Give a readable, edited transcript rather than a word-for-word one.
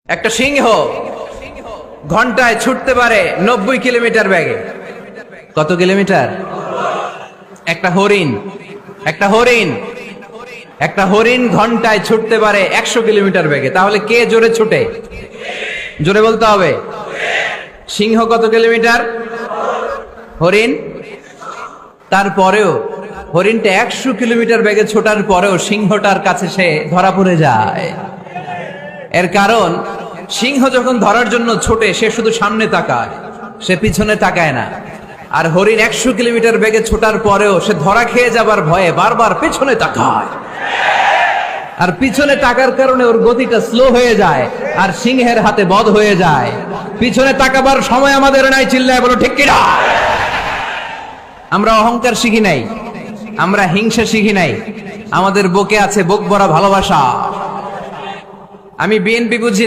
একটা সিংহ ঘন্টায় ছুটতে পারে 90 কিলোমিটার বেগে। কত কিলোমিটার? একটা হরিণ ঘন্টায় ছুটতে পারে 100 কিলোমিটার বেগে। তাহলে কে জোরে ছুটে? জোরে বলতে হবে। সিংহ কত কিলোমিটার? হরিণ। তারপরেও হরিণটা 100 কিলোমিটার বেগে ছোটার পরেও সিংহটার কাছে সে ধরা পড়ে যায়। এর কারণ সিংহ যখন ধরার জন্য ছোটে সে শুধু সামনে তাকায়, সে পিছনে তাকায় না। আর হরিণ 100 কিলোমিটার বেগে ছোটার পরেও সে ধরা খেয়ে যাবার ভয়ে বারবার পেছনে তাকায়। আর পিছনে তাকার কারণে ওর গতিটা স্লো হয়ে যায় আর সিংহের হাতে বধ হয়ে যায়। পিছনে তাকাবার সময় আমাদের নাই, চিল্লায় বলো ঠিক কিনা? আমরা অহংকার শিখি নাই, আমরা হিংসা শিখি নাই, আমাদের বুকে আছে বুক ভরা ভালোবাসা। আমি বিএনপি বুঝি না।